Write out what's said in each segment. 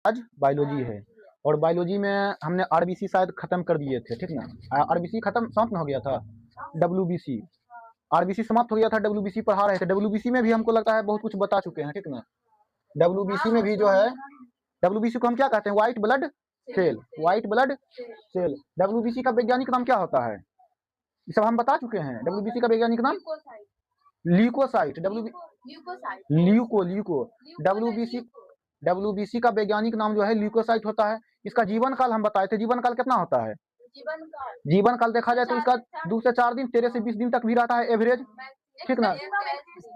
आज बायोलॉजी है। और बायोलॉजी में हमने आरबीसी शायद खत्म कर दिए थे, ठीक ना। आरबीसी खत्म समाप्त हो गया था, डब्ल्यूबीसी आरबीसी समाप्त हो गया था, डब्ल्यूबीसी पढ़ा रहे थे। डब्ल्यूबीसी में भी हमको लगता है बहुत कुछ बता चुके हैं, ठीक ना। डब्ल्यूबीसी में भी जो है, डब्ल्यूबीसी को हम क्या कहते हैं, white blood cell, white blood cell. WBC का वैज्ञानिक नाम क्या होता है, ये सब हम बता चुके हैं। डब्ल्यूबीसी का वैज्ञानिक नाम leucocyte, leuco leuco WBC WBC का वैज्ञानिक नाम जो है ल्यूकोसाइट होता है। इसका जीवन काल हम बताए थे, जीवन काल कितना होता है, जीवन काल देखा जाए तो इसका 2 से 4 दिन, 13 से 20 दिन तक भी रहता है एवरेज, ठीक ना।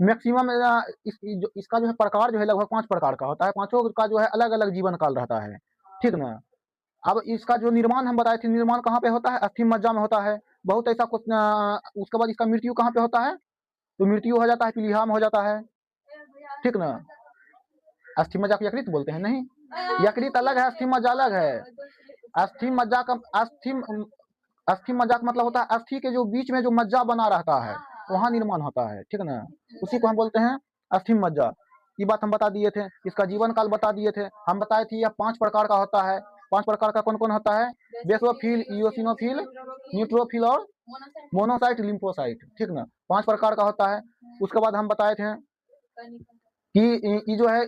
मैक्सिमम इसका जो है प्रकार जो है लगभग 5 प्रकार का होता है, पांचों का जो है अलग अलग जीवन काल रहता है, ठीक ना। अब इसका जो निर्माण हम बताए थे, निर्माण कहाँ पे होता है, अस्थि मज्जा में होता है। बहुत ऐसा कुछ उसके बाद इसका मृत्यु कहाँ पे होता है, तो मृत्यु हो जाता है प्लीहा में हो जाता है, ठीक ना। अस्थि मज्जा को यकृत बोलते हैं, नहीं, यकृत अलग है, अस्थि मज्जा अलग है। अस्थि मज्जा का अस्थि मज्जा का मतलब होता है अस्थि के जो बीच में जो मज्जा बना रहता है वहां निर्माण होता है, ठीक ना। उसी को हम बोलते हैं अस्थि मज्जा। ये बात हम बता दिए थे। इसका जीवन काल बता दिए थे, हम बताए थे यह 5 प्रकार का होता है। 5 प्रकार का कौन कौन होता है, बेसोफिल, इओसिनोफिल, न्यूट्रोफिल और मोनोसाइट, लिम्फोसाइट, ठीक ना। 5 प्रकार का होता है। उसके बाद हम बताए थे कि ये जो है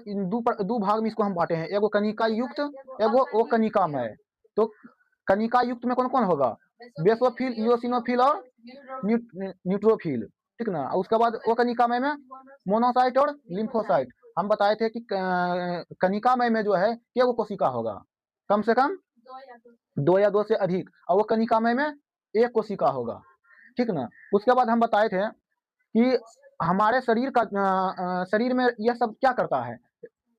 दो भाग में इसको हम बांटे हैं, एगो कनिका युक्त, एगो कनिकामय। तो कनिका युक्त में कौन कौन होगा, बेसोफिल, इओसिनोफिल और न्यूट्रोफिल, ठीक ना। उसके बाद वो कनिकामय में मोनोसाइट और लिम्फोसाइट। हम बताए थे कि कनिकामय में जो है क्या वो कोशिका होगा, कम से कम 2 या 2 से अधिक, और वो कनिकामय में 1 कोशिका होगा, ठीक ना। उसके बाद हम बताए थे कि हमारे शरीर में यह सब क्या करता है,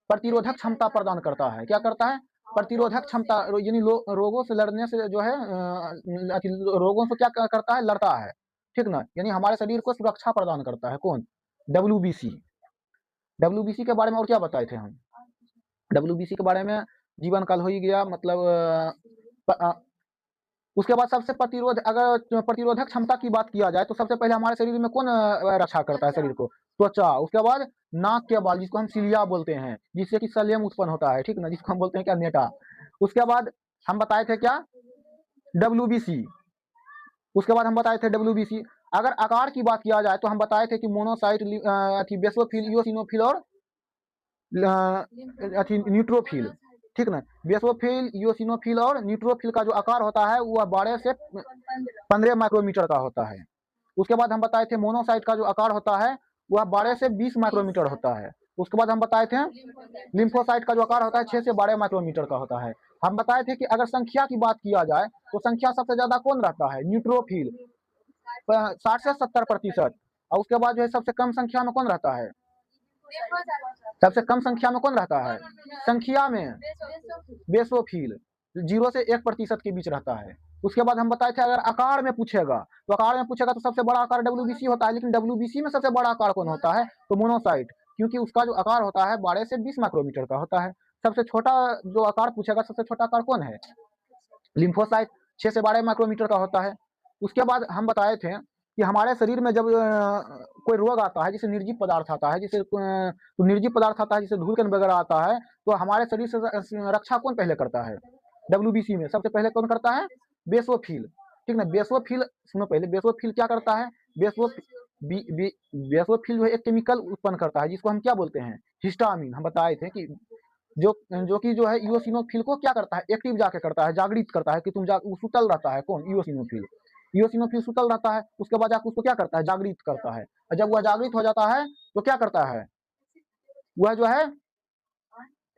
प्रतिरोधक क्षमता प्रदान करता है। क्या करता है, प्रतिरोधक क्षमता, यानी रोगों से लड़ने से जो है रोगों से क्या करता है, लड़ता है, ठीक ना। यानी हमारे शरीर को सुरक्षा प्रदान करता है कौन, डब्ल्यूबीसी। डब्ल्यूबीसी के बारे में और क्या बताए थे हम, डब्ल्यूबीसी के बारे में जीवन काल हो ही गया, मतलब उसके बाद सबसे अगर प्रतिरोधक क्षमता की बात किया जाए तो सबसे पहले हमारे शरीर में कौन रक्षा करता है शरीर को, त्वचा। उसके बाद नाक के बाल, जिसको हम सिलिया बोलते हैं, जिससे कि सलेम उत्पन्न होता है, ठीक ना, जिसको हम बोलते हैं क्या, नेटा। उसके बाद हम बताए थे क्या, डब्ल्यूबीसी। उसके बाद हम बताए थे डब्ल्यूबीसी। अगर आकार की बात किया जाए तो हम बताए थे कि मोनोसाइट, बेसोफिल, इओसिनोफिल और न्यूट्रोफिल, ठीक ना। बेसोफिल, इओसिनोफिल और न्यूट्रोफिल का जो आकार होता है वह 12 से 15 माइक्रोमीटर का होता है। उसके बाद हम बताए थे मोनोसाइट का जो आकार होता है वह 12 से 20 माइक्रोमीटर होता है। उसके बाद हम बताए थे लिम्फोसाइट का जो आकार होता है 6 से 12 माइक्रोमीटर का होता है। हम बताए थे कि अगर संख्या की बात किया जाए तो संख्या सबसे ज्यादा कौन रहता है, न्यूट्रोफिल, 60 से 70%। और उसके बाद जो है सबसे कम संख्या में कौन रहता है, सबसे कम संख्या में कौन रहता है, संख्या में बेसोफिल, 0 से 1% के बीच रहता है। उसके बाद हम बताए थे अगर आकार में पूछेगा तो सबसे बड़ा आकार डब्ल्यूबीसी होता है, लेकिन डब्ल्यूबीसी में सबसे बड़ा आकार कौन होता है, तो मोनोसाइट, क्योंकि उसका जो आकार होता है 12 से 20 माइक्रोमीटर का होता है। सबसे छोटा जो आकार पूछेगा, सबसे छोटा आकार कौन है, लिम्फोसाइट, 6 से 12 माइक्रोमीटर का होता है। उसके बाद हम बताए थे कि हमारे शरीर में जब कोई रोग आता है, जैसे निर्जीव पदार्थ आता है, जैसे धूल वगैरह आता है, तो हमारे शरीर से रक्षा कौन पहले करता है, डब्ल्यूबीसी में सबसे पहले कौन करता है, बेसोफिल, ठीक ना। बेसोफिल, सुनो पहले, बेसोफिल क्या करता है, बेसोफिल जो है एक केमिकल उत्पन्न करता है जिसको हम क्या बोलते हैं, हिस्टामिन। हम बताए थे कि जो है इओसिनोफिल को क्या करता है, एक्टिव जाके करता है, जागृत करता है कि वो सुतल रहता है, कौन, इओसिनोफिल सुतल रहता है। उसके बाद जाकर उसको क्या करता है, जागृत करता है। और जब वह जागृत हो जाता है तो क्या करता है, वह जो है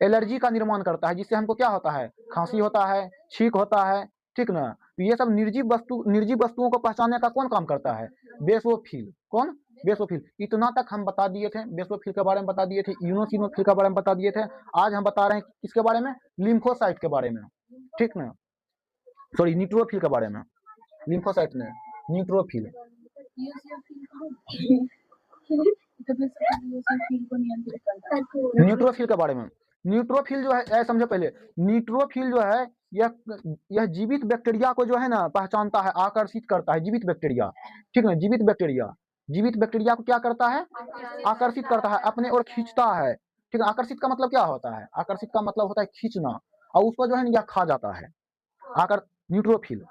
एलर्जी का निर्माण करता है, जिससे हमको क्या होता है, खांसी होता है, छींक होता है, ठीक ना। तो ये सब निर्जीव वस्तुओं को पहचानने का कौन काम करता है, बेसोफिल, कौन, बेसोफिल। इतना तक हम बता दिए थे, बेसोफिल के बारे में बता दिए थे, इओसिनोफिल के बारे में बता दिए थे। आज हम बता रहे हैं किसके बारे में, लिम्फोसाइट के बारे में, ठीक ना, सॉरी न्यूट्रोफिल के बारे में, लिम्फोसाइट ने न्यूट्रोफिल। न्यूट्रोफिल के बारे में, न्यूट्रोफिल जो है समझो पहले, न्यूट्रोफिल जो है यह जीवित बैक्टीरिया को जो है ना पहचानता है, आकर्षित करता है, जीवित बैक्टीरिया, ठीक है, जीवित बैक्टीरिया को क्या करता है, आकर्षित करता है, अपने ओर खींचता है, ठीक है। आकर्षित का मतलब क्या होता है? आकर्षित का मतलब होता है खींचना, और उसको जो है ना यह खा जाता है। आकर न्यूट्रोफिल